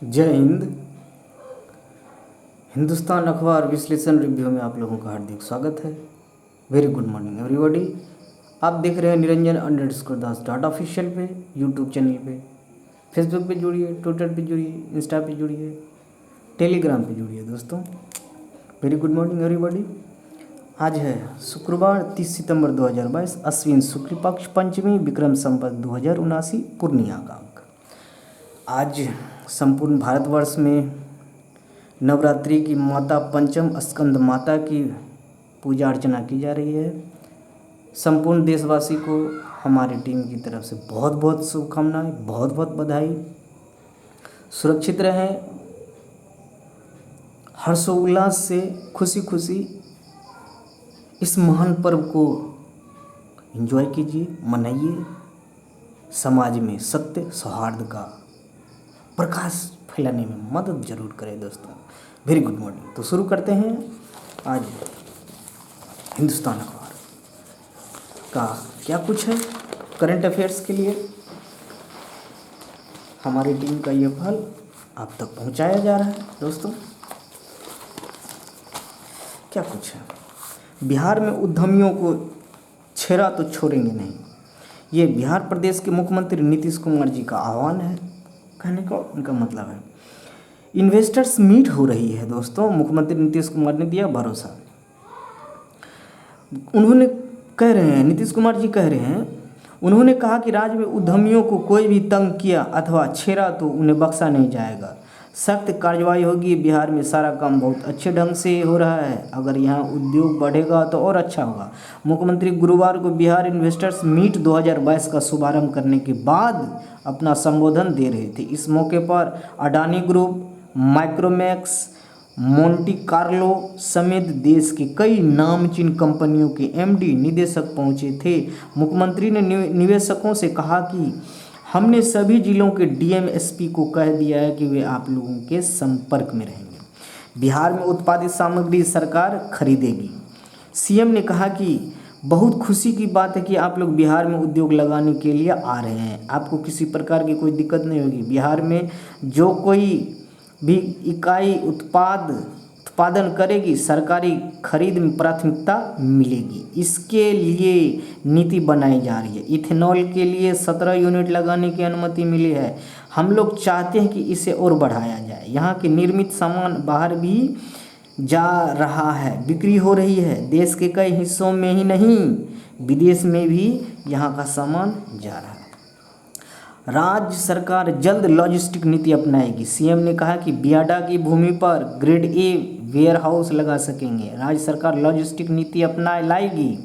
जय हिंद। हिंदुस्तान अखबार विश्लेषण रिव्यू में आप लोगों का हार्दिक स्वागत है। Very good morning everybody. आप देख रहे हैं निरंजन अंडरस्कोर दास डॉट ऑफिशियल पे, यूट्यूब चैनल पे। फेसबुक पे जुड़िए, ट्विटर पे जुड़िए, इंस्टा पे जुड़िए, टेलीग्राम पे जुड़िए दोस्तों। Very good morning everybody. आज है शुक्रवार 30 सितंबर 2022, अश्विन शुक्ल पक्ष पंचमी, विक्रम संवत 2079, पूर्णिया का अंक। आज संपूर्ण भारतवर्ष में नवरात्रि की माता पंचम स्कंद माता की पूजा अर्चना की जा रही है। संपूर्ण देशवासी को हमारी टीम की तरफ से बहुत बहुत शुभकामनाएं, बहुत बहुत बधाई। सुरक्षित रहें, हर्षोल्लास से खुशी खुशी इस महान पर्व को एंजॉय कीजिए, मनाइए। समाज में सत्य सौहार्द का प्रकाश फैलाने में मदद जरूर करें दोस्तों। Very good morning. तो शुरू करते हैं आज हिंदुस्तान अखबार का क्या कुछ है करंट अफेयर्स के लिए। हमारी टीम का ये फल आप तक पहुंचाया जा रहा है दोस्तों। क्या कुछ है। बिहार में उद्यमियों को छेड़ा तो छोड़ेंगे नहीं, ये बिहार प्रदेश के मुख्यमंत्री नीतीश कुमार जी का आह्वान है। कहने का उनका मतलब है इन्वेस्टर्स मीट हो रही है दोस्तों। मुख्यमंत्री नीतीश कुमार ने दिया भरोसा। उन्होंने कह रहे हैं, नीतीश कुमार जी कह रहे हैं, उन्होंने कहा कि राज्य में उद्यमियों को कोई भी तंग किया अथवा छेड़ा तो उन्हें बख्शा नहीं जाएगा, सख्त कार्रवाई होगी। बिहार में सारा काम बहुत अच्छे ढंग से हो रहा है, अगर यहाँ उद्योग बढ़ेगा तो और अच्छा होगा। मुख्यमंत्री गुरुवार को बिहार इन्वेस्टर्स मीट 2022 का शुभारंभ करने के बाद अपना संबोधन दे रहे थे। इस मौके पर Adani group, Micromax, Monte Carlo समेत देश के कई नामचीन कंपनियों के एमडी, निदेशक पहुंचे थे। मुख्यमंत्री ने निवेशकों से कहा कि हमने सभी जिलों के डीएम एसपी को कह दिया है कि वे आप लोगों के संपर्क में रहेंगे। बिहार में उत्पादित सामग्री सरकार खरीदेगी। सीएम ने कहा कि बहुत खुशी की बात है कि आप लोग बिहार में उद्योग लगाने के लिए आ रहे हैं, आपको किसी प्रकार की कोई दिक्कत नहीं होगी। बिहार में जो कोई भी इकाई उत्पादन करेगी, सरकारी खरीद में प्राथमिकता मिलेगी। इसके लिए नीति बनाई जा रही है। इथेनॉल के लिए 17 यूनिट लगाने की अनुमति मिली है। हम लोग चाहते हैं कि इसे और बढ़ाया जाए। यहाँ के निर्मित सामान बाहर भी जा रहा है, बिक्री हो रही है। देश के कई हिस्सों में ही नहीं, विदेश में भी यहाँ का सामान जा रहा है। राज्य सरकार जल्द लॉजिस्टिक नीति अपनाएगी। सीएम ने कहा कि बियाडा की भूमि पर ग्रेड ए वेयर हाउस लगा सकेंगे। राज्य सरकार लॉजिस्टिक नीति लाएगी।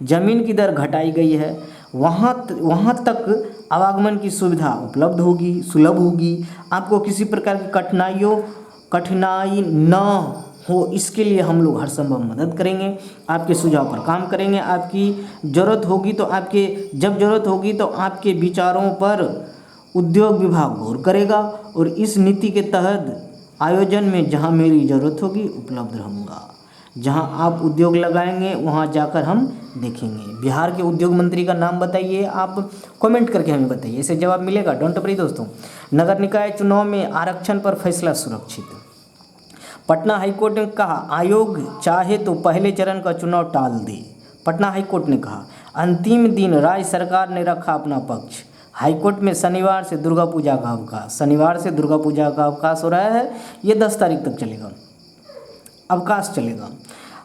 जमीन की दर घटाई गई है, वहाँ तक आवागमन की सुविधा उपलब्ध होगी, सुलभ होगी। आपको किसी प्रकार की कठिनाई न हो, इसके लिए हम लोग हर संभव मदद करेंगे। आपके सुझाव पर काम करेंगे। आपकी ज़रूरत होगी तो जब ज़रूरत होगी तो आपके विचारों पर उद्योग विभाग गौर करेगा और इस नीति के तहत आयोजन में जहां मेरी ज़रूरत होगी उपलब्ध रहूँगा। जहां आप उद्योग लगाएंगे वहां जाकर हम देखेंगे। बिहार के उद्योग मंत्री का नाम बताइए, आप कमेंट करके हमें बताइए, इससे जवाब मिलेगा। डोंट वरी दोस्तों। नगर निकाय चुनाव में आरक्षण पर फैसला सुरक्षित। पटना हाईकोर्ट ने कहा आयोग चाहे तो पहले चरण का चुनाव टाल दे। पटना हाईकोर्ट ने कहा अंतिम दिन राज्य सरकार ने रखा अपना पक्ष। हाईकोर्ट में शनिवार से दुर्गा पूजा का अवकाश हो रहा है। ये 10 तारीख तक चलेगा, अवकाश चलेगा।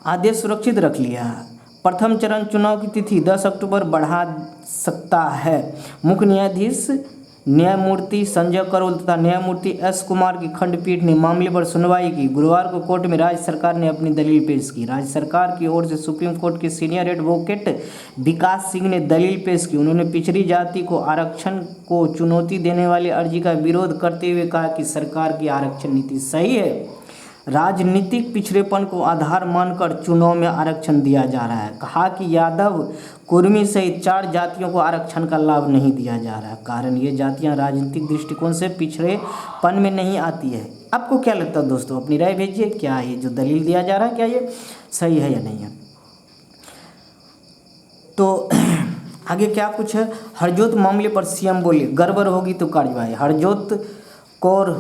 आदेश सुरक्षित रख लिया है। प्रथम चरण चुनाव की तिथि 10 अक्टूबर बढ़ा सकता है। मुख्य न्यायाधीश न्यायमूर्ति संजय करोल तथा न्यायमूर्ति एस कुमार की खंडपीठ ने मामले पर सुनवाई की। गुरुवार को कोर्ट में राज्य सरकार ने अपनी दलील पेश की। राज्य सरकार की ओर से सुप्रीम कोर्ट के सीनियर एडवोकेट विकास सिंह ने दलील पेश की। उन्होंने पिछड़ी जाति को आरक्षण को चुनौती देने वाली अर्जी का विरोध करते हुए कहा कि सरकार की आरक्षण नीति सही है। राजनीतिक पिछड़ेपन को आधार मानकर चुनाव में आरक्षण दिया जा रहा है। कहा कि यादव, कुर्मी सहित 4 जातियों को आरक्षण का लाभ नहीं दिया जा रहा है। कारण ये जातियां राजनीतिक दृष्टिकोण से पिछड़ेपन में नहीं आती है। आपको क्या लगता है दोस्तों? अपनी राय भेजिए। क्या ये जो दलील दिया जा रहा है क्या ये सही है या नहीं है? तो आगे क्या कुछ है। हरजोत मामले पर सीएम बोले गड़बड़ होगी तो कार्रवाई। हरजोत कौर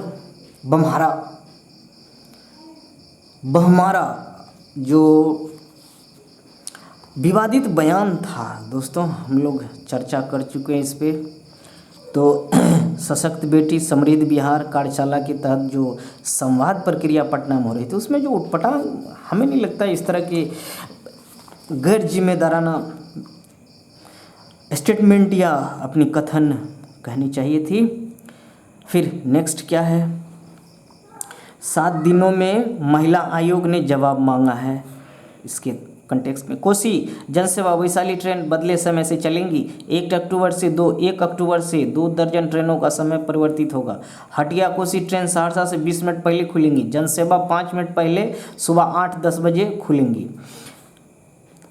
बहमारा जो विवादित बयान था दोस्तों, हम लोग चर्चा कर चुके हैं इस पे। तो सशक्त बेटी समृद्ध बिहार कार्यशाला के तहत जो संवाद प्रक्रिया पटना में हो रही थी, उसमें जो उटपटांग, हमें नहीं लगता इस तरह के गैर जिम्मेदाराना स्टेटमेंट या अपनी कथन कहनी चाहिए थी। फिर नेक्स्ट क्या है, 7 दिनों में महिला आयोग ने जवाब मांगा है। इसके कंटेक्स्ट में कोसी जनसेवा वैशाली ट्रेन बदले समय से चलेंगी। 1 अक्टूबर से 2 दर्जन ट्रेनों का समय परिवर्तित होगा। हटिया कोसी ट्रेन सहरसा से 20 मिनट पहले खुलेंगी। जनसेवा 5 मिनट पहले सुबह 8-10 बजे खुलेंगी।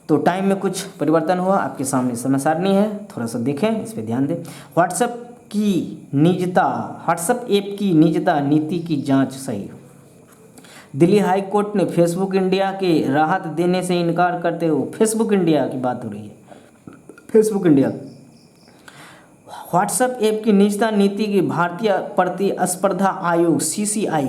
तो टाइम में कुछ परिवर्तन हुआ। आपके सामने समय सारणी है, थोड़ा सा देखें, इस पर ध्यान दें। व्हाट्सएप ऐप की निजता नीति की जांच सही। दिल्ली हाई कोर्ट ने फेसबुक इंडिया के राहत देने से इनकार करते हुए, फेसबुक इंडिया की बात हो रही है, फेसबुक इंडिया व्हाट्सएप ऐप की निजता नीति की भारतीय प्रतिस्पर्धा आयोग CCI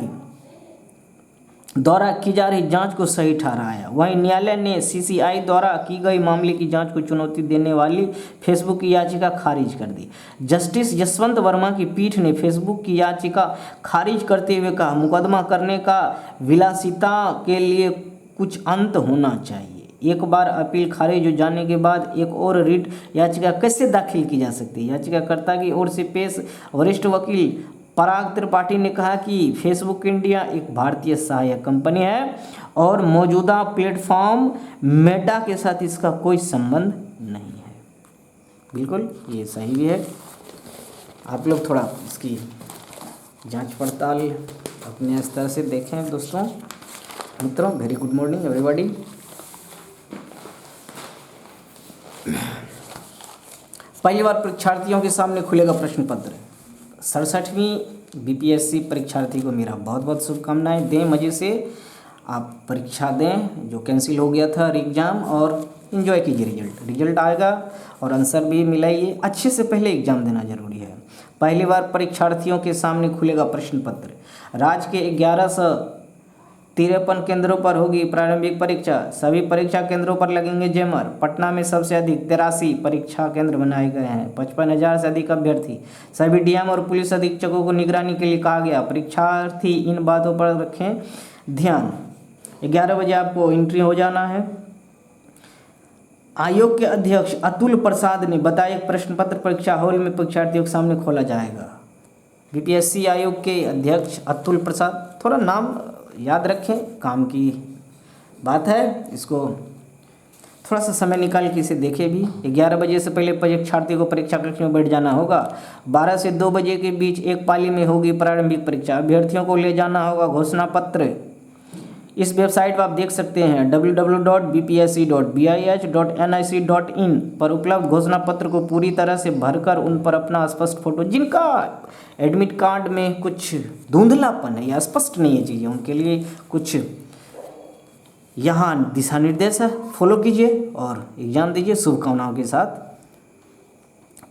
द्वारा की जा रही जांच को सही ठहराया। वहीं न्यायालय ने CCI द्वारा की गई मामले की जांच को चुनौती देने वाली फेसबुक की याचिका खारिज कर दी। जस्टिस यशवंत वर्मा की पीठ ने फेसबुक की याचिका खारिज करते हुए कहा, मुकदमा करने का विलासिता के लिए कुछ अंत होना चाहिए। एक बार अपील खारिज हो जाने के बाद एक और रिट याचिका कैसे दाखिल की जा सकती है? याचिकाकर्ता की ओर से पेश वरिष्ठ वकील पराग त्रिपाठी ने कहा कि फेसबुक इंडिया एक भारतीय सहायक कंपनी है और मौजूदा प्लेटफॉर्म मेटा के साथ इसका कोई संबंध नहीं है। बिल्कुल ये सही भी है। आप लोग थोड़ा इसकी जांच पड़ताल अपने स्तर से देखें दोस्तों मित्रों। Very good morning everybody. पहली बार परीक्षार्थियों के सामने खुलेगा प्रश्न पत्र। 67वीं BPSC परीक्षार्थी को मेरा बहुत बहुत शुभकामनाएं। दें मज़े से आप परीक्षा दें, जो कैंसिल हो गया था एग्ज़ाम, और इन्जॉय कीजिए। रिजल्ट आएगा और आंसर भी मिलाइए। अच्छे से पहले एग्ज़ाम देना जरूरी है। पहली बार परीक्षार्थियों के सामने खुलेगा प्रश्न पत्र। राज्य के 1153 केंद्रों पर होगी प्रारंभिक परीक्षा। सभी परीक्षा केंद्रों पर लगेंगे जैमर। पटना में सबसे अधिक 83 परीक्षा केंद्र बनाए गए हैं। 55,000 से अधिक अभ्यर्थी। सभी DM और पुलिस अधीक्षकों को निगरानी के लिए कहा गया। परीक्षार्थी इन बातों पर रखें ध्यान। 11 बजे आपको एंट्री हो जाना है। आयोग के अध्यक्ष अतुल प्रसाद ने बताया प्रश्न पत्र परीक्षा हॉल में परीक्षार्थियों के सामने खोला जाएगा। BPSC आयोग के अध्यक्ष अतुल प्रसाद, थोड़ा नाम याद रखें, काम की बात है, इसको थोड़ा सा समय निकाल के इसे देखें भी। 11 बजे से पहले परीक्षार्थी को परीक्षा कक्ष में बैठ जाना होगा। 12 से 2 बजे के बीच एक पाली में होगी प्रारंभिक परीक्षा। अभ्यर्थियों को ले जाना होगा घोषणा पत्र। इस वेबसाइट पर आप देख सकते हैं www.bpsc.bih.nic.in पर उपलब्ध घोषणा पत्र को पूरी तरह से भरकर उन पर अपना स्पष्ट फोटो, जिनका एडमिट कार्ड में कुछ धुंधलापन है या स्पष्ट नहीं है चीज़ें, उनके लिए कुछ यहाँ दिशा निर्देश है, फॉलो कीजिए और एग्जाम दीजिए शुभकामनाओं के साथ।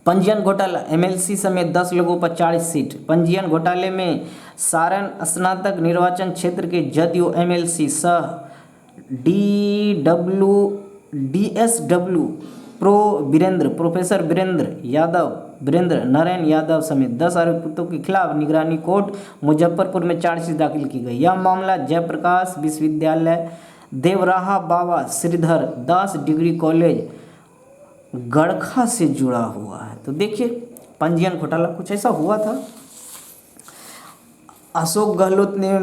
पंजीयन घोटाला, MLC समेत 10 लोगों पर 40 सीट। पंजीयन घोटाले में सारण स्नातक निर्वाचन क्षेत्र के जदयू MLC सह DSW प्रोफेसर वीरेंद्र नारायण यादव समेत 10 आरोपितों के खिलाफ निगरानी कोर्ट मुजफ्फरपुर में चार्जशीट दाखिल की गई। यह मामला जयप्रकाश विश्वविद्यालय, देवराहा बाबा श्रीधर दास डिग्री कॉलेज गड़खा से जुड़ा हुआ है। तो देखिए पंजीयन घोटाला कुछ ऐसा हुआ था। अशोक गहलोत ने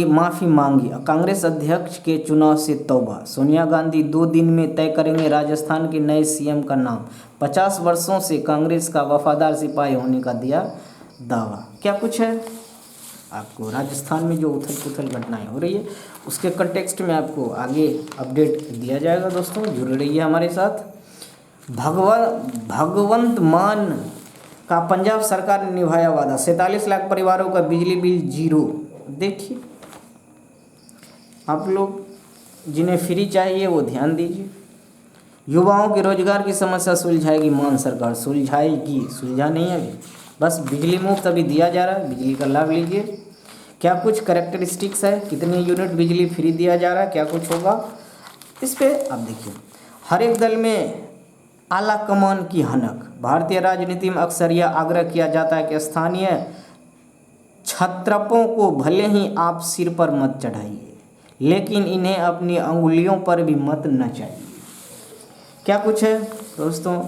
माफ़ी मांगी। कांग्रेस अध्यक्ष के चुनाव से तौबा। सोनिया गांधी 2 दिन में तय करेंगे राजस्थान के नए CM का नाम। 50 वर्षों से कांग्रेस का वफादार सिपाही होने का दिया दावा। क्या कुछ है आपको राजस्थान में जो उथल पुथल घटनाएं हो रही है उसके कंटेक्स्ट में आपको आगे अपडेट दिया जाएगा। दोस्तों जुड़े रहिए हमारे साथ। भगवंत मान का पंजाब सरकार ने निभाया वादा। 47 लाख परिवारों का बिजली बिल जीरो। देखिए आप लोग जिन्हें फ्री चाहिए वो ध्यान दीजिए। युवाओं के रोजगार की समस्या सुलझाएगी मान सरकार। सुलझाएगी, सुलझा नहीं है अभी, बस बिजली मुफ्त अभी दिया जा रहा है, बिजली का लाभ लीजिए। क्या कुछ करेक्टरिस्टिक्स है, कितने यूनिट बिजली फ्री दिया जा रहा है, क्या कुछ होगा इस पे आप देखिए। हर एक दल में आला कमान की हनक। भारतीय राजनीति में अक्सर यह आग्रह किया जाता है कि स्थानीय क्षत्रपों को भले ही आप सिर पर मत चढ़ाइए, लेकिन इन्हें अपनी अंगुलियों पर भी मत नचाइए। क्या कुछ है दोस्तों,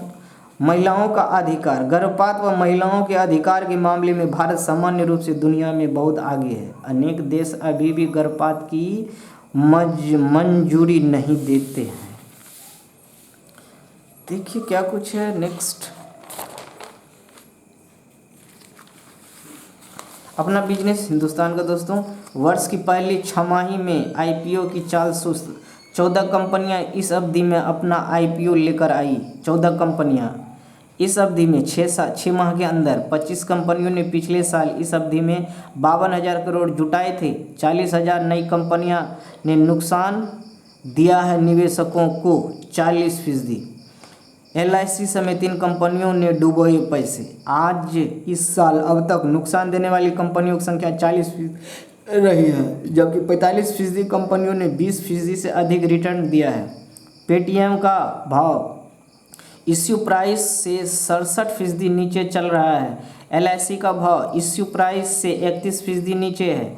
महिलाओं का अधिकार। गर्भपात व महिलाओं के अधिकार के मामले में भारत सामान्य रूप से दुनिया में बहुत आगे है। अनेक देश अभी भी गर्भपात की मंजूरी नहीं देते हैं। देखिए क्या कुछ है नेक्स्ट। अपना बिजनेस हिंदुस्तान का दोस्तों, वर्ष की पहली छमाही में आईपीओ की चाल सुस्त। 14 कंपनियां इस अवधि में अपना आईपीओ लेकर आई। 14 कंपनियां इस अवधि में 6 माह के अंदर। 25 कंपनियों ने पिछले साल इस अवधि में 52,000 करोड़ जुटाए थे। 40,000 नई कंपनियां ने नुकसान दिया है निवेशकों को 40%। LIC समेत इन कंपनियों ने डुबोए पैसे। आज इस साल अब तक नुकसान देने वाली कंपनियों की संख्या 40% रही है, जबकि 45% कंपनियों ने 20% से अधिक रिटर्न दिया है। पेटीएम का भाव इश्यू प्राइस से 67% नीचे चल रहा है। LIC का भाव इश्यू प्राइस से 31% नीचे है।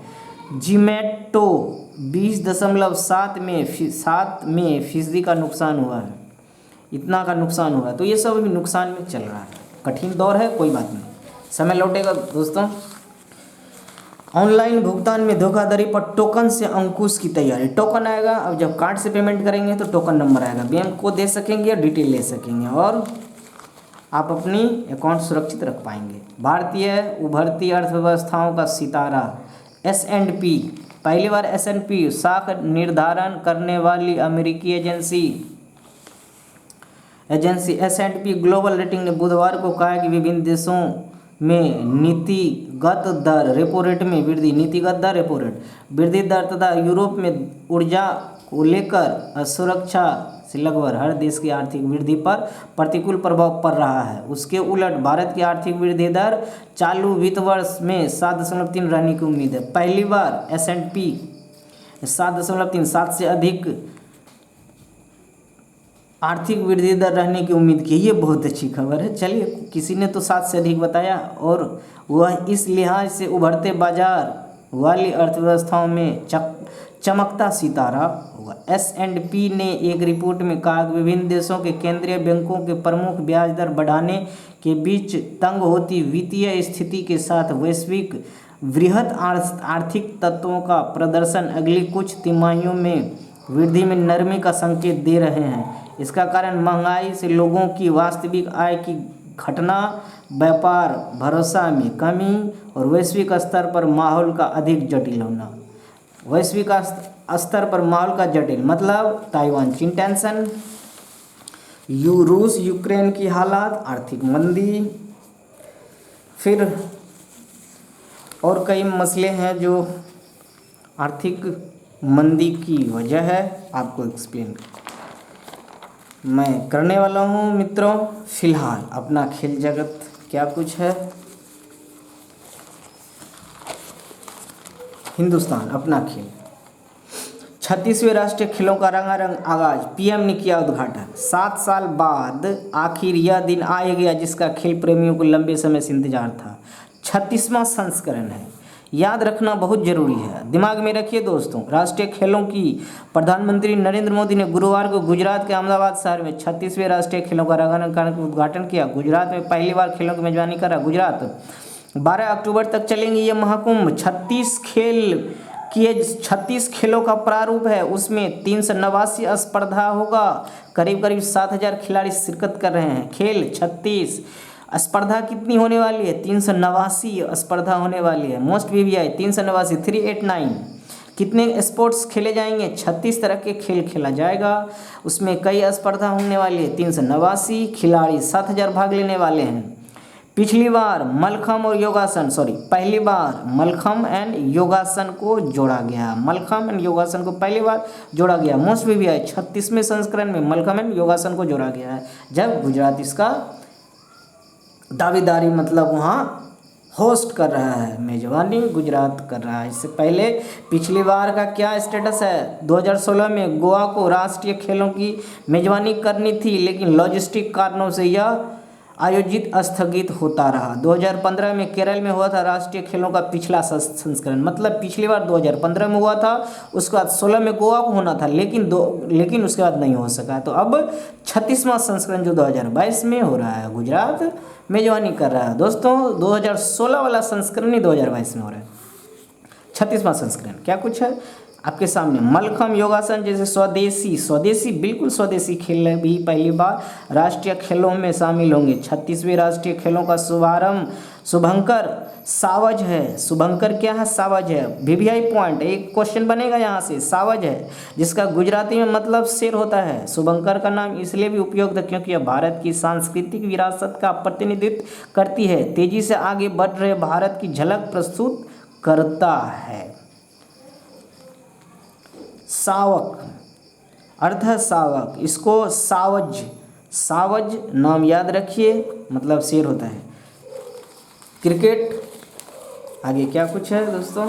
जोमैटो 20.7 में फीसदी का नुकसान हुआ है, इतना का नुकसान हुआ है। तो ये सब भी नुकसान में चल रहा है। कठिन दौर है, कोई बात नहीं, समय लौटेगा दोस्तों। ऑनलाइन भुगतान में धोखाधड़ी पर टोकन से अंकुश की तैयारी। टोकन आएगा, अब जब कार्ड से पेमेंट करेंगे तो टोकन नंबर आएगा, बैंक को दे सकेंगे और डिटेल ले सकेंगे और आप अपनी अकाउंट सुरक्षित रख पाएंगे। भारतीय उभरती अर्थव्यवस्थाओं का सितारा S&P, पहली बार S&P साख निर्धारण करने वाली अमेरिकी एजेंसी S&P ग्लोबल रेटिंग ने बुधवार को कहा कि विभिन्न देशों में नीतिगत दर रेपो रेट में वृद्धि, नीतिगत दर रेपो रेट वृद्धि दर तथा यूरोप में ऊर्जा को लेकर असुरक्षा से लगभग हर देश की आर्थिक वृद्धि पर प्रतिकूल प्रभाव पड़ रहा है। उसके उलट भारत की आर्थिक वृद्धि दर चालू वित्त वर्ष में 7.3 रहने की उम्मीद है। पहली बार S&P 7.3 से अधिक आर्थिक वृद्धि दर रहने की उम्मीद की। ये बहुत अच्छी खबर है। चलिए, किसी ने तो 7 से अधिक बताया और वह इस लिहाज से उभरते बाजार वाली अर्थव्यवस्थाओं में चमकता सितारा होगा। S&P ने एक रिपोर्ट में कहा कि विभिन्न देशों के केंद्रीय बैंकों के प्रमुख ब्याज दर बढ़ाने के बीच तंग होती वित्तीय स्थिति के साथ वैश्विक वृहद आर्थिक तत्वों का प्रदर्शन अगली कुछ तिमाहियों में वृद्धि में नरमी का संकेत दे रहे हैं। इसका कारण महंगाई से लोगों की वास्तविक आय की घटना, व्यापार भरोसा में कमी और वैश्विक स्तर पर माहौल का अधिक जटिल होना। वैश्विक स्तर पर माहौल का जटिल मतलब ताइवान चीन टेंशन, रूस यूक्रेन की हालात, आर्थिक मंदी, फिर और कई मसले हैं जो आर्थिक मंदी की वजह है। आपको एक्सप्लेन मैं करने वाला हूँ मित्रों। फिलहाल अपना खेल जगत क्या कुछ है। हिंदुस्तान अपना खेल 36वें राष्ट्रीय खेलों का रंगारंग आगाज, पीएम ने किया उद्घाटन। 7 साल बाद आखिर यह दिन आ गया जिसका खेल प्रेमियों को लंबे समय से इंतजार था। 36वां संस्करण है, याद रखना बहुत जरूरी है। दिमाग में रखिए दोस्तों, राष्ट्रीय खेलों की प्रधानमंत्री नरेंद्र मोदी ने गुरुवार को गुजरात के अहमदाबाद शहर में 36वें राष्ट्रीय खेलों का रंगारंग उद्घाटन किया। गुजरात में पहली बार खेलों की मेजबानी करा। गुजरात 12 अक्टूबर तक चलेंगे ये महाकुंभ। 36 खेलों का प्रारूप है। उसमें 389 स्पर्धा होगा। करीब 7,000 खिलाड़ी शिरकत कर रहे हैं। खेल 36 स्पर्धा कितनी होने वाली है? 389 स्पर्धा होने वाली है। Most VVI 389 389। कितने स्पोर्ट्स खेले जाएंगे? 36 तरह के खेल खेला जाएगा। उसमें कई स्पर्धा होने वाली है। 389 खिलाड़ी 7,000 भाग लेने वाले हैं। पिछली बार मलखम और योगासन पहली बार मलखम एंड योगासन को जोड़ा गया। मलखम एंड योगासन को पहली बार जोड़ा गया। मोस्ट VVI 36वें संस्करण में मलखम एंड योगासन को जोड़ा गया है, जब गुजरात इसका दावेदारी मतलब वहाँ होस्ट कर रहा है, मेजबानी गुजरात कर रहा है। इससे पहले पिछली बार का क्या स्टेटस है, 2016 में गोवा को राष्ट्रीय खेलों की मेजबानी करनी थी, लेकिन लॉजिस्टिक कारणों से यह आयोजित स्थगित होता रहा। 2015 में केरल में हुआ था राष्ट्रीय खेलों का पिछला संस्करण, मतलब पिछली बार 2015 में हुआ था, उसके बाद 16 में गोवा को होना था, लेकिन उसके बाद नहीं हो सका। तो अब 36वां संस्करण जो 2022 में हो रहा है, गुजरात मेजबानी कर रहा है। दोस्तों 2016 वाला संस्करण ही 2022 में हो रहा है, 36वां संस्करण। क्या कुछ है आपके सामने, मलखम योगासन जैसे स्वदेशी बिल्कुल स्वदेशी खेल भी पहली बार राष्ट्रीय खेलों में शामिल होंगे। 36वें राष्ट्रीय खेलों का शुभारंभ शुभंकर सावज है। शुभंकर क्या है, सावज है। वीवीआई पॉइंट, एक क्वेश्चन बनेगा यहाँ से, सावज है जिसका गुजराती में मतलब शेर होता है। शुभंकर का नाम इसलिए भी उपयुक्त है क्योंकि यह भारत की सांस्कृतिक विरासत का प्रतिनिधित्व करती है, तेजी से आगे बढ़ रहे भारत की झलक प्रस्तुत करता है। सावक अर्थ है सावक, इसको सावज नाम याद रखिए, मतलब शेर होता है। क्रिकेट, आगे क्या कुछ है दोस्तों,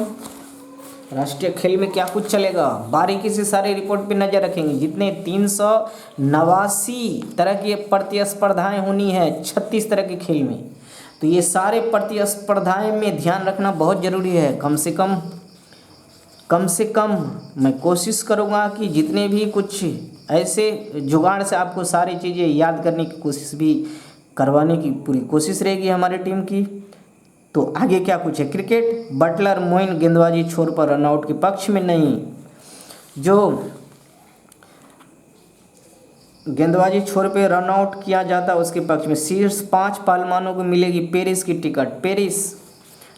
राष्ट्रीय खेल में क्या कुछ चलेगा, बारीकी से सारे रिपोर्ट पे नज़र रखेंगे। जितने 389 तरह की प्रतिस्पर्धाएं होनी है 36 तरह के खेल में, तो ये सारे प्रतिस्पर्धाएं में ध्यान रखना बहुत ज़रूरी है। कम से कम मैं कोशिश करूँगा कि जितने भी कुछ ऐसे जुगाड़ से आपको सारी चीज़ें याद करने की कोशिश भी करवाने की पूरी कोशिश रहेगी हमारी टीम की। तो आगे क्या कुछ है, क्रिकेट, बटलर मोइन गेंदबाजी छोर पर रनआउट के पक्ष में नहीं, जो गेंदबाजी छोर पे रनआउट किया जाता है उसके पक्ष में शीर्ष 5 पहलवानों को मिलेगी पेरिस की टिकट। पेरिस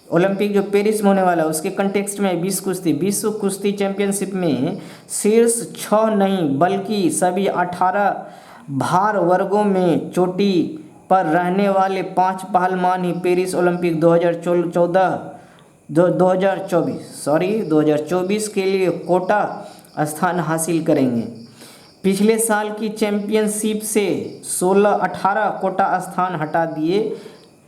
ओलंपिक जो पेरिस में होने वाला है उसके कंटेक्स्ट में विश्व कुश्ती चैंपियनशिप में शीर्ष 6 नहीं बल्कि सभी 18 भार वर्गों में चोटी पर रहने वाले 5 पहलवान ही पेरिस ओलंपिक 2024 के लिए कोटा स्थान हासिल करेंगे। पिछले साल की चैंपियनशिप से 16-18 कोटा स्थान हटा दिए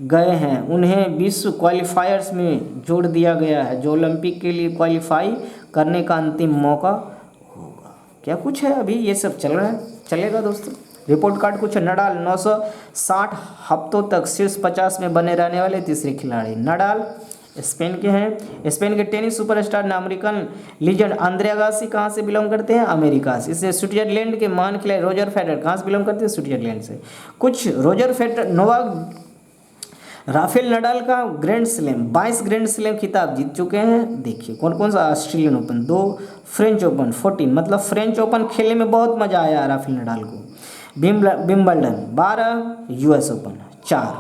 गए हैं, उन्हें विश्व क्वालिफायर्स में जोड़ दिया गया है, जो ओलंपिक के लिए क्वालिफाई करने का अंतिम मौका होगा। क्या कुछ है, अभी ये सब चल रहा है, चलेगा दोस्तों। रिपोर्ट कार्ड कुछ है, नडाल 960 हफ्तों तक शीर्ष 50 में बने रहने वाले तीसरे खिलाड़ी। नडाल स्पेन के हैं। स्पेन के टेनिस सुपरस्टार ने अमेरिकन लीजेंड आंद्रे अगासी कहाँ से बिलोंग करते हैं, अमेरिका से। इससे स्विट्जरलैंड के महान खिलाड़ी रोजर फेडरर कहाँ से बिलोंग करते हैं, स्विट्जरलैंड से। कुछ Roger Federer, Novak Rafael Nadal का ग्रैंड स्लैम 22 ग्रैंड स्लैम खिताब जीत चुके हैं। देखिए कौन कौन सा, ऑस्ट्रेलियन ओपन 2, फ्रेंच ओपन 14, मतलब फ्रेंच ओपन खेलने में बहुत मज़ा आया राफेल नडाल को। Wimbledon 12, US open 4।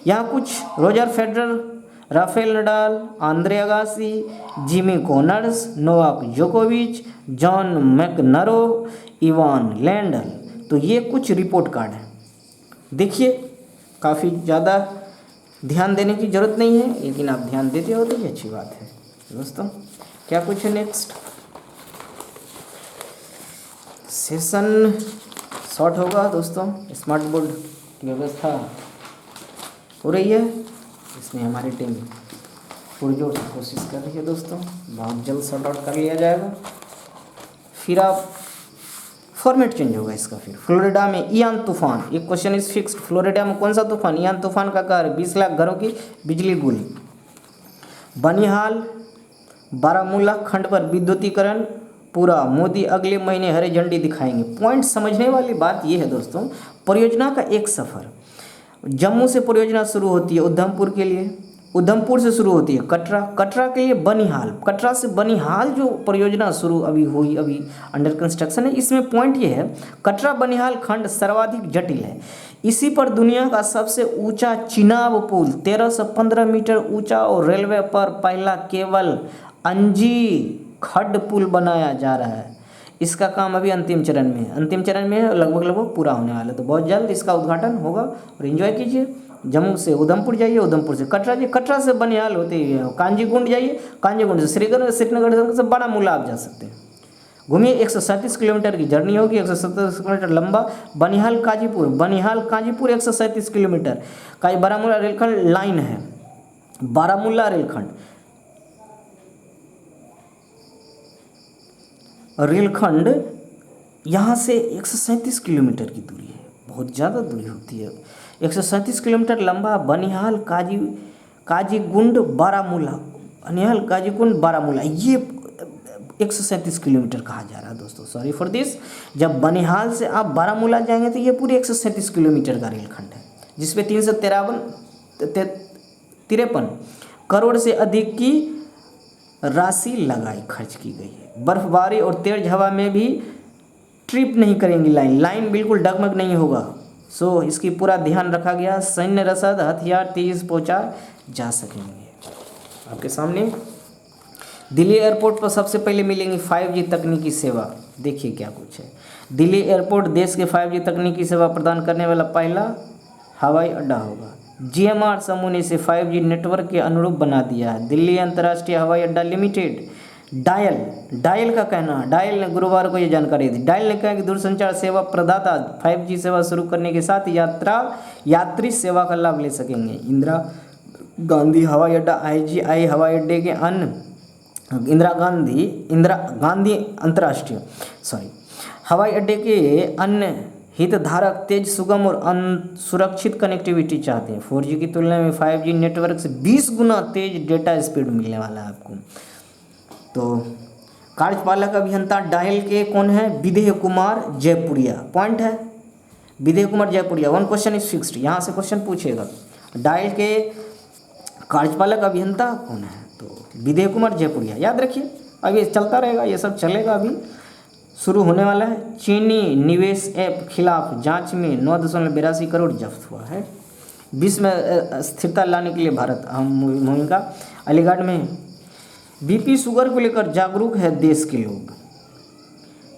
यहाँ कुछ Roger Federer, Rafael Nadal, Andre Agassi, Jimmy corners, Novak जोकोविच, जॉन मैकनरो, इवान लैंडल। तो ये कुछ रिपोर्ट कार्ड हैं। देखिए काफ़ी ज़्यादा ध्यान देने की ज़रूरत नहीं है, लेकिन आप ध्यान देते हो तो ये अच्छी बात है दोस्तों। क्या कुछ है नेक्स्ट, सेशन शॉर्ट होगा दोस्तों। स्मार्ट बोर्ड की व्यवस्था हो रही है, इसमें हमारी टीम पुरजोर से कोशिश कर रही है दोस्तों, बहुत जल्द शॉर्ट आउट कर लिया जाएगा। फिर आप फॉर्मेट चेंज होगा इसका। फिर फ्लोरिडा में इयान तूफान, एक क्वेश्चन इज फिक्स्ड, फ्लोरिडा में कौन सा तूफान, इयान तूफान का कहर 20 लाख घरों की बिजली गुल। बनिहाल बारामूला खंड पर विद्युतीकरण पूरा, मोदी अगले महीने हरी झंडी दिखाएंगे। पॉइंट समझने वाली बात यह है दोस्तों, परियोजना का एक सफ़र, जम्मू से परियोजना शुरू होती है उधमपुर के लिए, उधमपुर से शुरू होती है कटरा के लिए बनिहाल, कटरा से बनिहाल जो परियोजना शुरू अभी अंडर कंस्ट्रक्शन है। इसमें पॉइंट ये है, कटरा बनिहाल खंड सर्वाधिक जटिल है। इसी पर दुनिया का सबसे ऊंचा चिनाब पुल 1315 मीटर ऊंचा और रेलवे पर पहला केवल अंजी खड्ड पुल बनाया जा रहा है। इसका काम अभी अंतिम चरण में है, लगभग पूरा होने वाला है। तो बहुत जल्द इसका उद्घाटन होगा और एंजॉय कीजिए। जम्मू से उधमपुर जाइए, उधमपुर से कटरा जाइए, कटरा से बनिहाल होते हुए कांजीकुंड जाइए, कांजीकुंड से श्रीनगर से बारामूला आप जा सकते हैं। घूमिए, 137 किलोमीटर की जर्नी होगी, 137 किलोमीटर लंबा। बनिहाल काजीपुर 137 किलोमीटर का बारामूला रेलखंड लाइन है। बारामूला रेलखंड यहाँ से 137 किलोमीटर की दूरी है, बहुत ज़्यादा दूरी होती है। 137 किलोमीटर लंबा बनिहाल काजीगुंड बारामूला, बनिहाल काजीगुंड बारामूला, ये 137 किलोमीटर कहा जा रहा है दोस्तों, सॉरी फॉर दिस। जब बनिहाल से आप बारामूला जाएंगे तो ये पूरे 137 किलोमीटर का रेलखंड है, जिसपे 353 करोड़ से अधिक की राशि खर्च की गई है। बर्फबारी और तेज हवा में भी ट्रिप नहीं करेंगी लाइन बिल्कुल डगमग नहीं होगा। सो इसकी पूरा ध्यान रखा गया। सैन्य रसद हथियार तेज पहुंचा जा सकेंगे। आपके सामने दिल्ली एयरपोर्ट पर सबसे पहले मिलेंगी 5G तकनीकी सेवा। देखिए क्या कुछ है। दिल्ली एयरपोर्ट देश के 5G तकनीकी सेवा प्रदान करने वाला पहला हवाई अड्डा होगा। GMR समूह ने इसे 5G नेटवर्क के अनुरूप बना दिया है। दिल्ली अंतर्राष्ट्रीय हवाई अड्डा लिमिटेड डायल का कहना, डायल ने गुरुवार को यह जानकारी दी। डायल ने कहा कि दूरसंचार सेवा प्रदाता 5G सेवा शुरू करने के साथ यात्री सेवा का लाभ ले सकेंगे। इंदिरा गांधी हवाई अड्डा IGI हवाई अड्डे के इंदिरा गांधी अंतर्राष्ट्रीय हवाई अड्डे के अन्य हितधारक तेज, सुगम और सुरक्षित कनेक्टिविटी चाहते हैं। 4G की तुलना में 5G नेटवर्क से 20 गुना तेज डेटा स्पीड मिलने वाला है आपको। तो कार्यपालक अभियंता डायल के कौन है? विदेह कुमार जयपुरिया। पॉइंट है Videh Kumar Jaipuria. 1 question is fixed, यहाँ से क्वेश्चन पूछेगा। डायल के कार्यपालक अभियंता कौन है? तो विदेह कुमार जयपुरिया। याद रखिए, अब ये चलता रहेगा, ये सब चलेगा। अभी शुरू होने वाला है। चीनी निवेश ऐप खिलाफ जांच में 9.82 करोड़ जब्त हुआ है। विश्व में स्थिरता लाने के लिए भारत अहम मुहिम का। अलीगढ़ में BP शुगर को लेकर जागरूक है देश के लोग।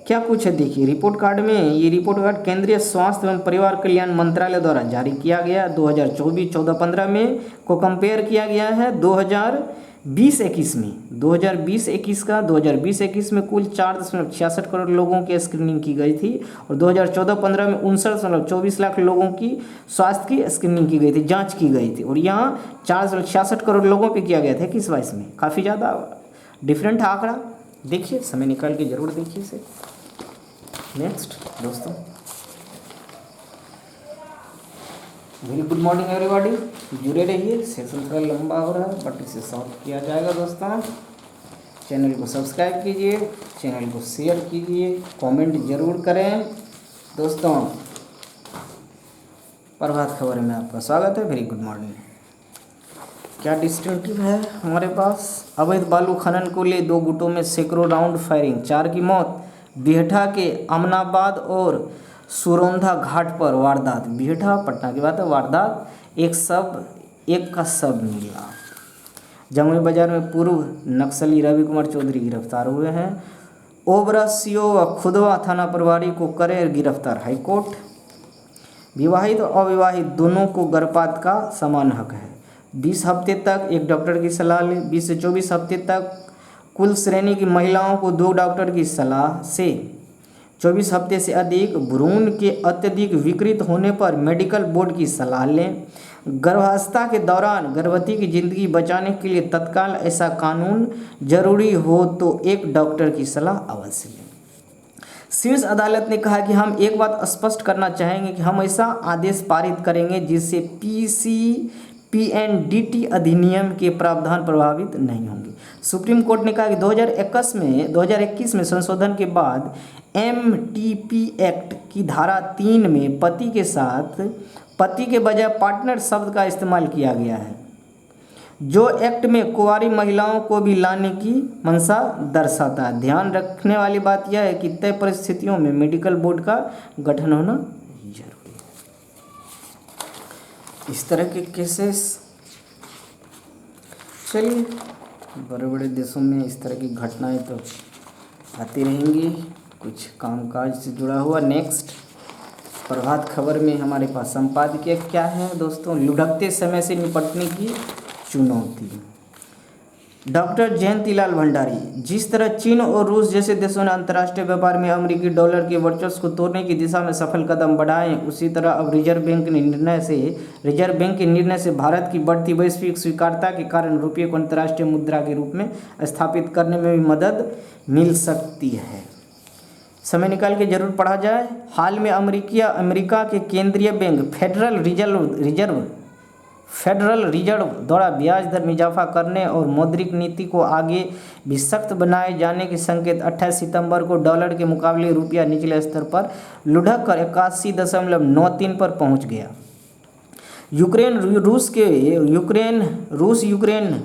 क्या कुछ है देखिए रिपोर्ट कार्ड में। ये रिपोर्ट कार्ड केंद्रीय स्वास्थ्य एवं परिवार कल्याण मंत्रालय द्वारा जारी किया गया 2024-14-15 में को कंपेयर किया गया है 2020-21 में। 2020-21 में कुल 4.66 करोड़ लोगों की स्क्रीनिंग की गई थी और 2014-15 में 59.24 लाख लोगों की स्वास्थ्य की स्क्रीनिंग की गई थी, जांच की गई थी। और यहाँ 4.66 करोड़ लोगों पे किया गया था 21-22 में। काफ़ी ज़्यादा डिफरेंट आंकड़ा। देखिए, समय निकाल के जरूर देखिए इसे। नेक्स्ट दोस्तों, वेरी गुड मॉर्निंग एवरीबॉडी। जुड़े रहिए, सेशन थोड़ा लंबा हो रहा है बट इसे सॉल्व किया जाएगा दोस्तों। चैनल को सब्सक्राइब कीजिए, चैनल को शेयर कीजिए, कमेंट जरूर करें दोस्तों। प्रभात खबर में आपका स्वागत है। Very good morning. क्या डिस्टिंक्टिव है हमारे पास? अवैध बालू खनन को ले 2 गुटों में सैकड़ों राउंड फायरिंग, 4 की मौत। बिहटा के अमनाबाद और सुरौंधा घाट पर वारदात। बिहटा पटना की बात है। वारदात, एक का शव मिला। जमुई बाजार में पूर्व नक्सली रवि कुमार चौधरी गिरफ्तार हुए हैं। ओबरा सीओ व खुदवा थाना प्रभारी को करे गिरफ्तार हाईकोर्ट। विवाहित और अविवाहित दोनों को गर्भपात का समान हक है। 20 हफ्ते तक एक डॉक्टर की सलाह लें। 20 से 24 हफ्ते तक कुल श्रेणी की महिलाओं को 2 डॉक्टर की सलाह से। 24 हफ्ते से अधिक भ्रूण के अत्यधिक विकृत होने पर मेडिकल बोर्ड की सलाह लें। गर्भावस्था के दौरान गर्भवती की जिंदगी बचाने के लिए तत्काल ऐसा कानून जरूरी हो तो एक डॉक्टर की सलाह अवश्य लें। शीर्ष अदालत ने कहा कि हम एक बात स्पष्ट करना चाहेंगे कि हम ऐसा आदेश पारित करेंगे जिससे PCPNDT अधिनियम के प्रावधान प्रभावित नहीं होंगे। सुप्रीम कोर्ट ने कहा कि 2021 में संशोधन के बाद MTP एक्ट की धारा 3 में पति के साथ पति के बजाय पार्टनर शब्द का इस्तेमाल किया गया है, जो एक्ट में कुंवारी महिलाओं को भी लाने की मंशा दर्शाता है। ध्यान रखने वाली बात यह है कि तय परिस्थितियों में मेडिकल बोर्ड का गठन होना जरूरी है। इस तरह के केसेस, चलिए, बड़े बड़े देशों में इस तरह की घटनाएं तो आती रहेंगी, कुछ कामकाज से जुड़ा हुआ। नेक्स्ट, प्रभात खबर में हमारे पास संपादकीय क्या है दोस्तों? लुढ़कते समय से निपटने की चुनौती। डॉक्टर जयंतीलाल भंडारी, जिस तरह चीन और रूस जैसे देशों ने अंतर्राष्ट्रीय व्यापार में अमेरिकी डॉलर के वर्चस्व को तोड़ने की दिशा में सफल कदम बढ़ाए, उसी तरह अब रिजर्व बैंक के निर्णय से भारत की बढ़ती वैश्विक स्वीकार्यता के कारण रुपये को अंतर्राष्ट्रीय मुद्रा के रूप में स्थापित करने में भी मदद मिल सकती है। समय निकाल के जरूर पढ़ा जाए। हाल में अमेरिका के केंद्रीय बैंक फेडरल रिजर्व द्वारा ब्याज दर में इजाफा करने और मौद्रिक नीति को आगे भी सख्त बनाए जाने के संकेत 28 सितंबर को डॉलर के मुकाबले रुपया निचले स्तर पर लुढ़क कर 81.93 पर पहुंच गया। रूस यूक्रेन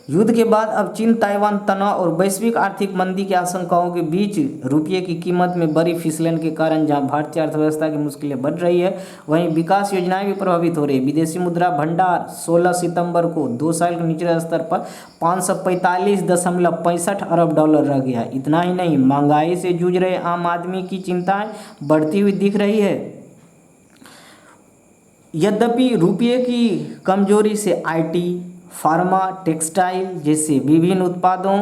युद्ध के बाद अब चीन ताइवान तनाव और वैश्विक आर्थिक मंदी की आशंकाओं के बीच रुपये की कीमत में बड़ी फिसलन के कारण जहां भारतीय अर्थव्यवस्था की मुश्किलें बढ़ रही है, वहीं विकास योजनाएं भी प्रभावित हो रही है। विदेशी मुद्रा भंडार 16 सितंबर को 2 साल के निचले स्तर पर 545.65 अरब डॉलर रह गया। इतना ही नहीं, महंगाई से जूझ रहे आम आदमी की चिंताएं बढ़ती हुई दिख रही है। यद्यपि रुपये की कमजोरी से IT, फार्मा, टेक्सटाइल जैसे विभिन्न उत्पादों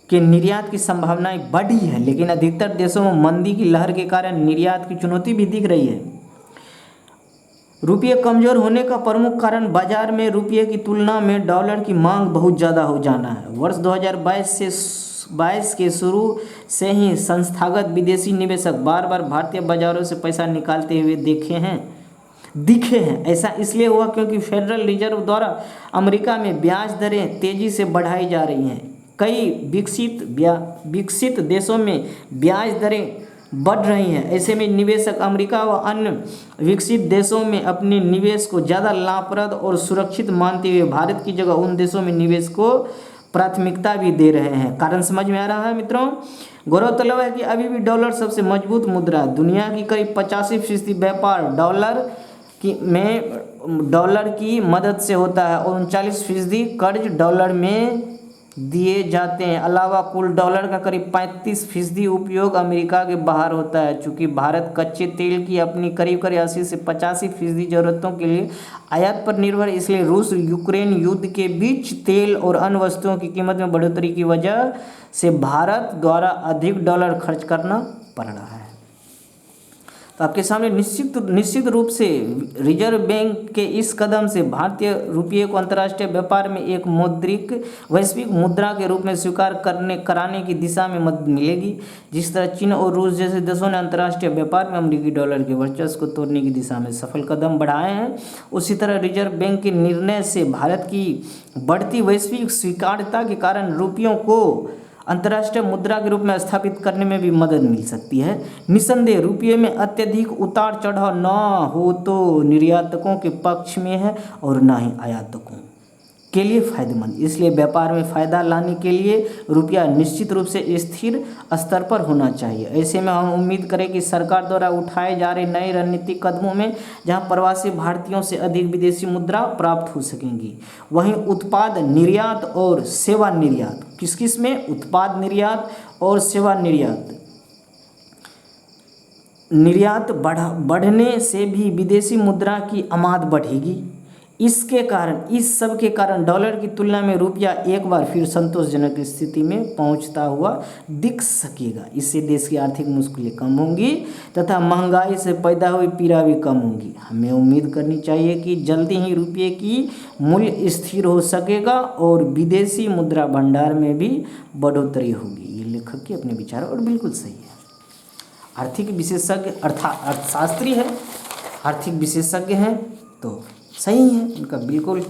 के निर्यात की संभावनाएं बढ़ी है, लेकिन अधिकतर देशों में मंदी की लहर के कारण निर्यात की चुनौती भी दिख रही है। रुपये कमजोर होने का प्रमुख कारण बाजार में रुपये की तुलना में डॉलर की मांग बहुत ज़्यादा हो जाना है। वर्ष 2022 के शुरू से ही संस्थागत विदेशी निवेशक बार बार भारतीय बाजारों से पैसा निकालते हुए दिखे हैं। ऐसा इसलिए हुआ क्योंकि फेडरल रिजर्व द्वारा अमेरिका में ब्याज दरें तेजी से बढ़ाई जा रही हैं। कई विकसित देशों में ब्याज दरें बढ़ रही हैं। ऐसे में निवेशक अमेरिका व अन्य विकसित देशों में अपने निवेश को ज़्यादा लाभप्रद और सुरक्षित मानते हुए भारत की जगह उन देशों में निवेश को प्राथमिकता भी दे रहे हैं। कारण समझ में आ रहा है मित्रों? गौरतलब है कि अभी भी डॉलर सबसे मजबूत मुद्रा है। दुनिया की करीब 85% व्यापार डॉलर की मदद से होता है और 39% कर्ज डॉलर में दिए जाते हैं। अलावा कुल डॉलर का करीब 35% उपयोग अमेरिका के बाहर होता है। चूँकि भारत कच्चे तेल की अपनी करीब 80 से 85% ज़रूरतों के लिए आयात पर निर्भर है, इसलिए रूस यूक्रेन युद्ध के बीच तेल और अन्य वस्तुओं की कीमत में बढ़ोतरी की वजह से भारत द्वारा अधिक डॉलर खर्च करना पड़ रहा है। तो आपके सामने निश्चित रूप से रिजर्व बैंक के इस कदम से भारतीय रुपये को अंतर्राष्ट्रीय व्यापार में एक वैश्विक मुद्रा के रूप में स्वीकार कराने की दिशा में मदद मिलेगी। जिस तरह चीन और रूस जैसे देशों ने अंतर्राष्ट्रीय व्यापार में अमेरिकी डॉलर के वर्चस्व को तोड़ने की दिशा में सफल कदम बढ़ाए हैं, उसी तरह रिजर्व बैंक के निर्णय से भारत की बढ़ती वैश्विक स्वीकार्यता के कारण रुपयों को अंतर्राष्ट्रीय मुद्रा के रूप में स्थापित करने में भी मदद मिल सकती है। निस्संदेह रुपये में अत्यधिक उतार चढ़ाव न हो तो निर्यातकों के पक्ष में है और न ही आयातकों के लिए फायदेमंद। इसलिए व्यापार में फ़ायदा लाने के लिए रुपया निश्चित रूप से स्थिर स्तर पर होना चाहिए। ऐसे में हम उम्मीद करें कि सरकार द्वारा उठाए जा रहे नए रणनीतिक कदमों में जहां प्रवासी भारतीयों से अधिक विदेशी मुद्रा प्राप्त हो सकेंगी, वहीं उत्पाद निर्यात और सेवा निर्यात किस में उत्पाद निर्यात और सेवा निर्यात बढ़ने से भी विदेशी मुद्रा की आमद बढ़ेगी। इस सब के कारण डॉलर की तुलना में रुपया एक बार फिर संतोषजनक स्थिति में पहुंचता हुआ दिख सकेगा। इससे देश की आर्थिक मुश्किलें कम होंगी तथा महंगाई से पैदा हुई पीड़ा भी कम होंगी। हमें उम्मीद करनी चाहिए कि जल्दी ही रुपये की मूल्य स्थिर हो सकेगा और विदेशी मुद्रा भंडार में भी बढ़ोतरी होगी। ये लेखक के अपने विचार और बिल्कुल सही है। आर्थिक विशेषज्ञ अर्थशास्त्री है, आर्थिक विशेषज्ञ हैं तो सही है उनका बिल्कुल।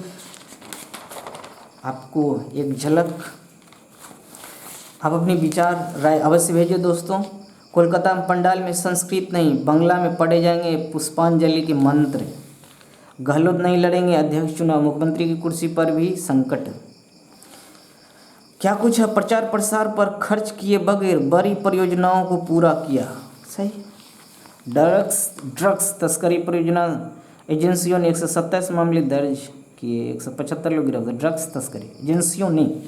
आपको एक झलक आप अपनी विचार राय अवश्य भेजिए दोस्तों। कोलकाता में पंडाल में संस्कृत नहीं बांग्ला में पढ़े जाएंगे पुष्पांजलि के मंत्र। गहलोत नहीं लड़ेंगे अध्यक्ष चुनाव, मुख्यमंत्री की कुर्सी पर भी संकट। क्या कुछ है, प्रचार प्रसार पर खर्च किए बगैर बड़ी परियोजनाओं को पूरा किया। सही। ड्रग्स तस्करी परियोजना एजेंसियों ने 127 मामले दर्ज किए, 175 लोग गिरफ्तार। ड्रग्स तस्करी एजेंसियों ने।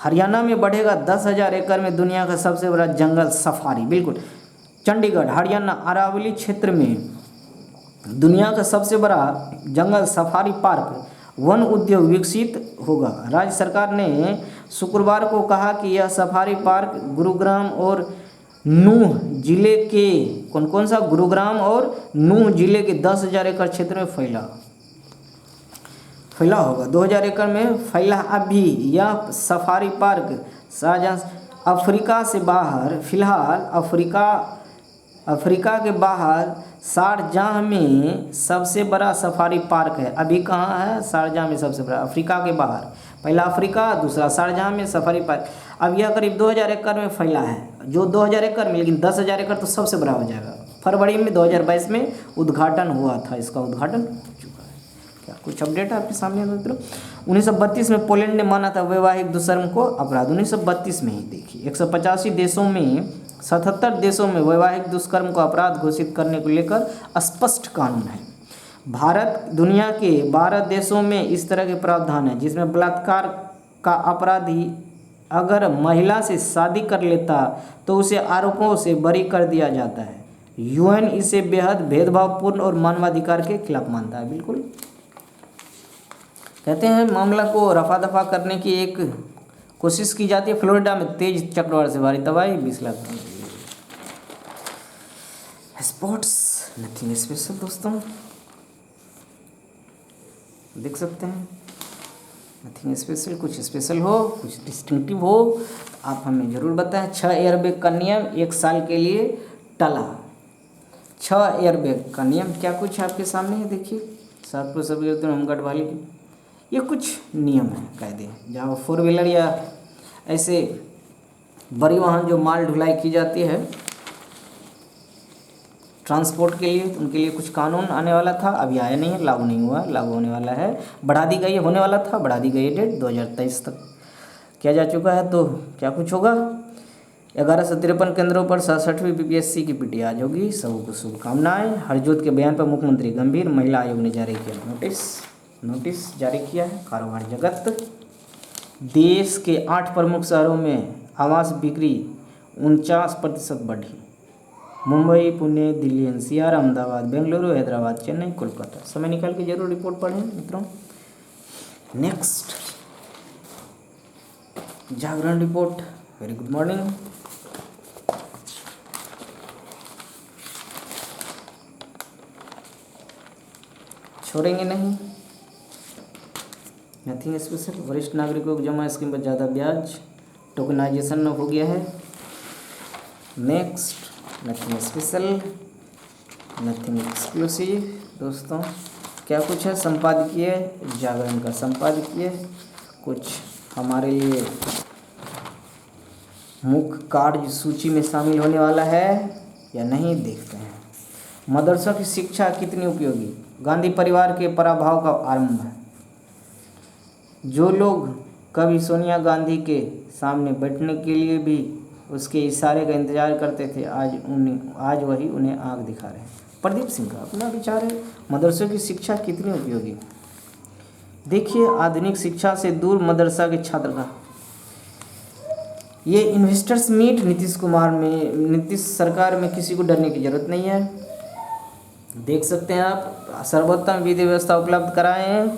हरियाणा में बढ़ेगा 10,000 एकड़ में दुनिया का सबसे बड़ा जंगल सफारी। बिल्कुल, चंडीगढ़ हरियाणा अरावली क्षेत्र में दुनिया का सबसे बड़ा जंगल सफारी पार्क वन उद्योग विकसित होगा। राज्य सरकार ने शुक्रवार को कहा कि यह सफारी पार्क गुरुग्राम और नूह जिले के कौन सा गुरुग्राम और नूह जिले के 10,000 एकड़ क्षेत्र में फैला होगा। 2,000 एकड़ में फैला। अभी यह सफारी पार्क शाहजहां अफ्रीका से बाहर, फिलहाल अफ्रीका के बाहर शारजाह में सबसे बड़ा सफारी पार्क है। अभी कहाँ है? शारजाह में सबसे बड़ा, अफ्रीका के बाहर। पहला अफ्रीका, दूसरा शारजाह में सफारी पार्क। अब यह करीब 2,000 एकड़ में फैला है, जो 2,000 एकड़ में, लेकिन 10,000 एकड़ तो सबसे बड़ा हो जाएगा। फरवरी में 2022 में उद्घाटन हुआ था, इसका उद्घाटन हो चुका है। क्या कुछ अपडेट है आपके सामने मित्रों? 1932 में पोलैंड ने माना था वैवाहिक दुष्कर्म को अपराध। 1932 में ही देखिए, 185 देशों में 77 देशों में वैवाहिक दुष्कर्म को अपराध घोषित करने को लेकर स्पष्ट कानून है। भारत दुनिया के 12 देशों में इस तरह के प्रावधान है, जिसमें बलात्कार का अपराधी अगर महिला से शादी कर लेता तो उसे आरोपों से बरी कर दिया जाता है। यूएन इसे बेहद भेदभावपूर्ण और मानवाधिकार के खिलाफ मानता है। बिल्कुल कहते हैं मामला को रफा दफा करने की एक कोशिश की जाती है। फ्लोरिडा में तेज चक्रवात से भारी तबाही, 20 लाख। स्पोर्ट्स नथिंग स्पेशल दोस्तों, देख सकते हैं। नथिंग स्पेशल, कुछ स्पेशल हो, कुछ डिस्टिंक्टिव हो, आप हमें ज़रूर बताएं। 6 एयरबैग का नियम 1 साल के लिए टला। 6 एयरबैग का नियम क्या कुछ है आपके सामने है, देखिए। 7 सब होमगार्ड वाले ये कुछ नियम है, कायदे, जहाँ 4 व्हीलर या ऐसे बड़ी वाहन जो माल ढुलाई की जाती है ट्रांसपोर्ट के लिए, उनके लिए कुछ कानून आने वाला था, अभी आया नहीं है, लागू नहीं हुआ, लागू होने वाला है। बढ़ा दी गई, होने वाला था, बढ़ा दी गई है डेट, 2023 तक किया जा चुका है। तो क्या कुछ होगा? 1153 केंद्रों पर 67वीं बीपीएससी की पीटी आज होगी। सबको शुभकामनाएं। हरजोत के बयान पर मुख्यमंत्री गंभीर। महिला आयोग ने जारी किया नोटिस जारी किया है। कारोबार जगत, देश के 8 प्रमुख शहरों में आवास बिक्री 49% बढ़ी। मुंबई, पुणे, दिल्ली, एनसीआर, अहमदाबाद, बेंगलुरु, हैदराबाद, चेन्नई, कोलकाता। समय निकाल के जरूर रिपोर्ट पढ़ें मित्रों। नेक्स्ट जागरण रिपोर्ट। Very good morning. छोड़ेंगे नहीं। Nothing special. वरिष्ठ नागरिकों को जमा स्कीम पर ज़्यादा ब्याज, टोकनाइजेशन हो गया है। Next nothing special, nothing exclusive. दोस्तों क्या कुछ है? संपादकीय जागरण का संपादकीय कुछ हमारे लिए मुख्य कार्य सूची में शामिल होने वाला है या नहीं, देखते हैं। मदरसों की शिक्षा कितनी उपयोगी? गांधी परिवार के पराभव का आरंभ है। जो लोग कभी सोनिया गांधी के सामने बैठने के लिए भी उसके इशारे का इंतजार करते थे, आज वही उन्हें आग दिखा रहे हैं। प्रदीप सिंह का अपना विचार है। मदरसों की शिक्षा कितनी उपयोगी? देखिए, आधुनिक शिक्षा से दूर मदरसा के छात्र का ये इन्वेस्टर्स मीट नीतीश सरकार में किसी को डरने की जरूरत नहीं है। देख सकते हैं आप, सर्वोत्तम विधि व्यवस्था उपलब्ध कराएं।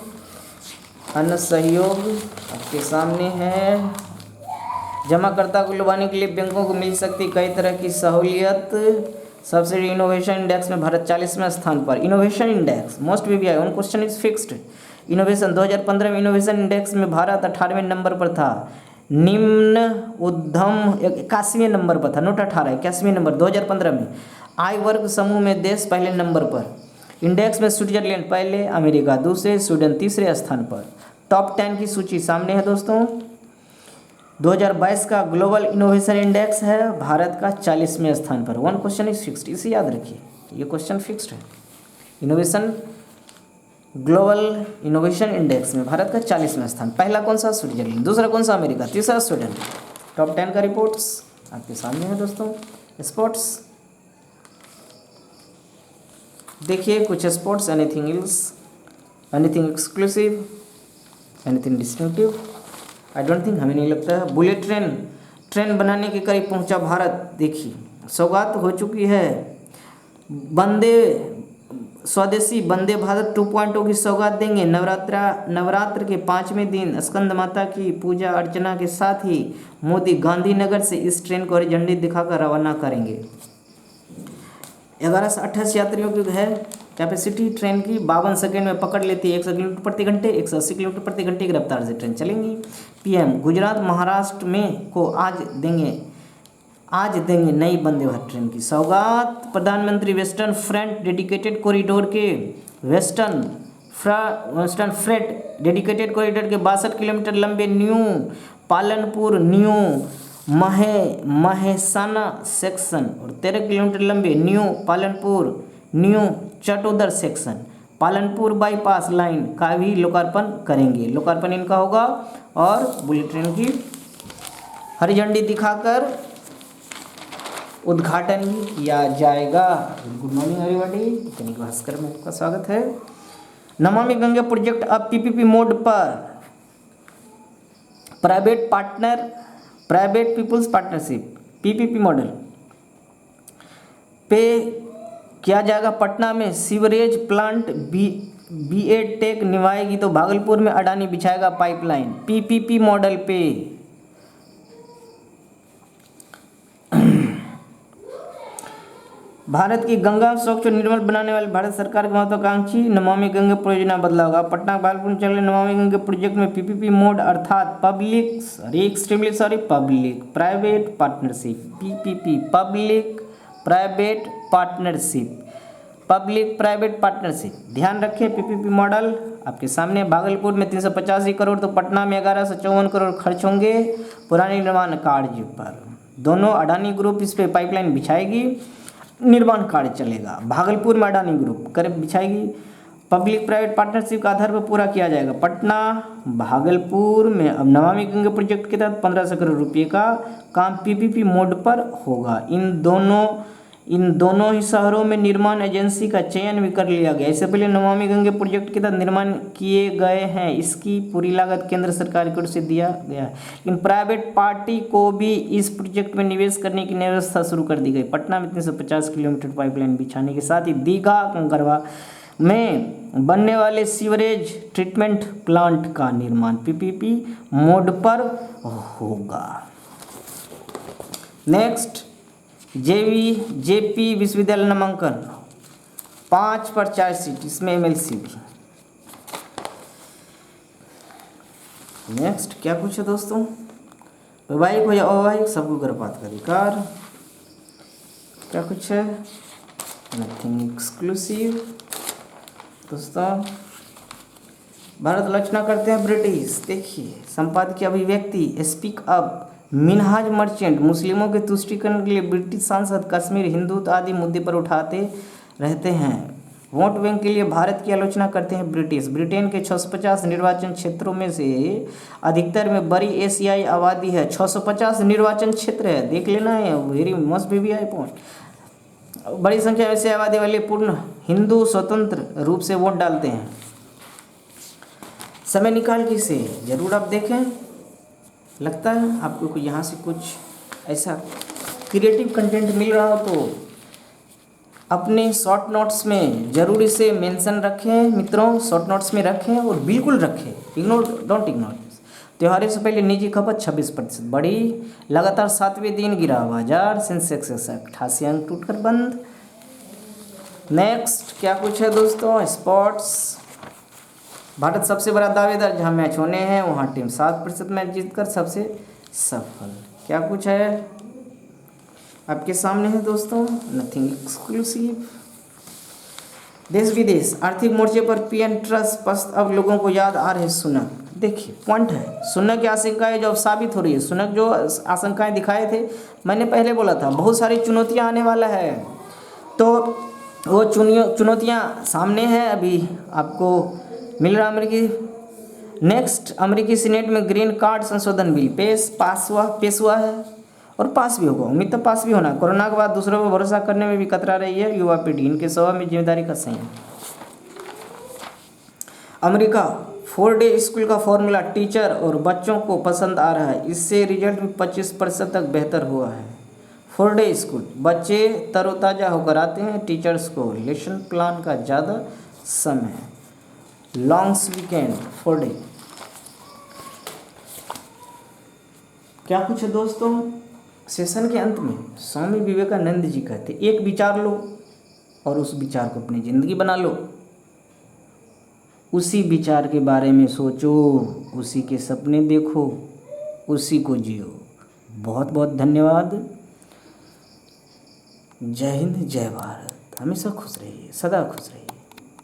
अन्य सहयोग आपके सामने है। जमाकर्ता को लुभाने के लिए बैंकों को मिल सकती कई तरह की सहूलियत। सब्सिडी इनोवेशन इंडेक्स में भारत 40वें स्थान पर। Innovation index most VVI one question is fixed. Innovation 2015 में इनोवेशन इंडेक्स में भारत 18वें नंबर पर था। निम्न उद्यम 81वें नंबर पर था, नोट 18, 81वें नंबर 2015 में। आय वर्ग समूह में देश पहले नंबर पर। इंडेक्स में स्विट्जरलैंड पहले, अमेरिका दूसरे, स्वीडन तीसरे स्थान पर। टॉप 10 की सूची सामने है दोस्तों। 2022 का ग्लोबल इनोवेशन इंडेक्स है भारत का 40वें स्थान पर। वन क्वेश्चन इज फिक्स्ड, इसे याद रखिए, ये क्वेश्चन फिक्स्ड है। इनोवेशन ग्लोबल इनोवेशन इंडेक्स में भारत का 40वां स्थान। पहला कौन सा? स्विट्जरलैंड। दूसरा कौन सा? अमेरिका। तीसरा स्वीडन। टॉप 10 का रिपोर्ट्स आपके सामने है दोस्तों। स्पोर्ट्स देखिए, कुछ sports, anything else, anything exclusive, anything distinctive. I don't think, हमें नहीं लगता है। बुलेट ट्रेन बनाने के करीब पहुंचा भारत। देखिए, सौगात हो चुकी है। वंदे स्वदेशी वंदे भारत 2.0 की सौगात देंगे। नवरात्र के 5वें दिन स्कंद माता की पूजा अर्चना के साथ ही मोदी गांधीनगर से इस ट्रेन को हरी झंडी दिखाकर रवाना करेंगे। 1128 यात्रियों की है कैपेसिटी ट्रेन की, 52 सेकंड में पकड़ लेती है 100 किलोमीटर प्रति घंटे, 180 किलोमीटर प्रति घंटे की रफ्तार से ट्रेन चलेंगी। पीएम गुजरात महाराष्ट्र में को आज देंगे नई वंदे भारत ट्रेन की सौगात। प्रधानमंत्री वेस्टर्न फ्रंट डेडिकेटेड कॉरिडोर के वेस्टर्न फ्रेट डेडिकेटेड कॉरिडोर के 62 किलोमीटर लंबे new Palanpur new Mehsana section और 13 किलोमीटर लंबे new Palanpur new Chatodar section Palanpur bypass line का भी लोकार्पण करेंगे। लोकार्पण इनका होगा और बुलेट ट्रेन की हरी झंडी दिखाकर उद्घाटन भी किया जाएगा। Good morning everybody, Dainik Bhaskar में आपका स्वागत है। नमामि गंगे प्रोजेक्ट अब पीपीपी मोड पर private peoples partnership PPP model पे किया जाएगा। पटना में सीवरेज प्लांट बीएड टेक निभाएगी तो भागलपुर में अडानी बिछाएगा पाइपलाइन पीपीपी मॉडल पे। भारत की गंगा स्वच्छ और निर्मल बनाने वाली भारत सरकार की महत्वाकांक्षी नमामि गंगे परियोजना बदला होगा। पटना भागलपुर में चल रहे नमामि गंगे प्रोजेक्ट में पीपीपी मोड अर्थात public private partnership PPP public private partnership. ध्यान रखें पीपीपी मॉडल आपके सामने। भागलपुर में 385 करोड़ तो पटना में 1154 करोड़ खर्च होंगे पुराने निर्माण कार्य पर। दोनों अडानी ग्रुप इस पे पाइपलाइन बिछाएगी, निर्माण कार्य चलेगा। भागलपुर में अडानी ग्रुप करीब बिछाएगी। पब्लिक प्राइवेट पार्टनरशिप के आधार पर पूरा किया जाएगा। पटना भागलपुर में अब नमामि गंगे प्रोजेक्ट के तहत 1500 करोड़ रुपये का काम पीपीपी मोड पर होगा। इन दोनों ही शहरों में निर्माण एजेंसी का चयन भी कर लिया गया। इससे पहले नमामि गंगे प्रोजेक्ट के तहत निर्माण किए गए हैं, इसकी पूरी लागत केंद्र सरकार की ओर से दिया गया है, लेकिन प्राइवेट पार्टी को भी इस प्रोजेक्ट में निवेश करने की व्यवस्था शुरू कर दी गई। पटना में 350 किलोमीटर पाइपलाइन बिछाने के साथ ही दीघा कंकरवा में बनने वाले सीवरेज ट्रीटमेंट प्लांट का निर्माण पीपीपी मोड पर होगा। नेक्स्ट जेपी विश्वविद्यालय नामांकन 5 पर 4 सीट, इसमें एमएलसी भी। नेक्स्ट क्या कुछ है दोस्तों, वैवाहिक हो या अवैवाहिक सबको गर्भपात का अधिकार। क्या कुछ है, नथिंग एक्सक्लूसिव। दोस्तों भारत आलोचना करते हैं ब्रिटिश। देखिए संपादकीय अभिव्यक्ति स्पीक अप मिनहाज मर्चेंट मुस्लिमों के तुष्टीकरण के लिए ब्रिटिश सांसद कश्मीर हिंदुत्व आदि मुद्दे पर उठाते रहते हैं। वोट बैंक के लिए भारत की आलोचना करते हैं ब्रिटिश। ब्रिटेन के 650 निर्वाचन क्षेत्रों में से अधिकतर में बड़ी एशियाई आबादी है। 650 निर्वाचन क्षेत्र है, देख लेना है, very must be I point. बड़ी संख्या में से आबादी वाले पूर्ण हिंदू स्वतंत्र रूप से वोट डालते हैं। समय निकाल के इसे जरूर आप देखें। लगता है आपको यहाँ से कुछ ऐसा क्रिएटिव कंटेंट मिल रहा हो तो अपने शॉर्ट नोट्स में जरूर इसे मेंशन रखें मित्रों, शॉर्ट नोट्स में रखें और बिल्कुल रखें, डोंट इग्नोर। त्योहारों से पहले निजी खपत 26% बढ़ी, लगातार 7वें दिन गिरा बाजार, सेंसेक्स 88 अंक टूटकर बंद। नेक्स्ट क्या कुछ है दोस्तों, स्पोर्ट्स। भारत सबसे बड़ा दावेदार, जहां मैच होने हैं वहां टीम 7% मैच जीतकर सबसे सफल। क्या कुछ है आपके सामने है दोस्तों, नथिंग एक्सक्लूसिव। देश विदेश आर्थिक मोर्चे पर पीएम ट्रस्ट पस्त अब लोगों को याद आ रहे सुनक। देखिए पॉइंट है, सुनक की आशंकाएं जो अब साबित हो रही है। सुनक जो आशंकाएं दिखाए थे, मैंने पहले बोला था बहुत सारी चुनौतियां आने वाला है, तो वो चुनौतियां सामने हैं। अभी आपको मिल रहा अमेरिकी। नेक्स्ट अमेरिकी सीनेट में ग्रीन कार्ड संशोधन बिल पेश हुआ है और पास भी होगा। उम्मीद तो पास भी होना। कोरोना के बाद दूसरों पर भरोसा करने में भी कतरा रही है युवा पीढ़ी, इनके स्वभाव में जिम्मेदारी का संयम। अमेरिका 4-डे स्कूल का फॉर्मूला टीचर और बच्चों को पसंद आ रहा है। इससे रिजल्ट भी 25% तक बेहतर हुआ है। 4 डे स्कूल, बच्चे तरोताज़ा होकर आते हैं, टीचर्स को लेसन प्लान का ज़्यादा समय है। Longs weekend 4 day. क्या कुछ है दोस्तों, सेशन के अंत में स्वामी विवेकानंद जी कहते एक विचार लो और उस विचार को अपनी ज़िंदगी बना लो, उसी विचार के बारे में सोचो, उसी के सपने देखो, उसी को जियो। बहुत बहुत धन्यवाद। जय हिंद, जय भारत। हमेशा खुश रहिए, सदा खुश रहिए।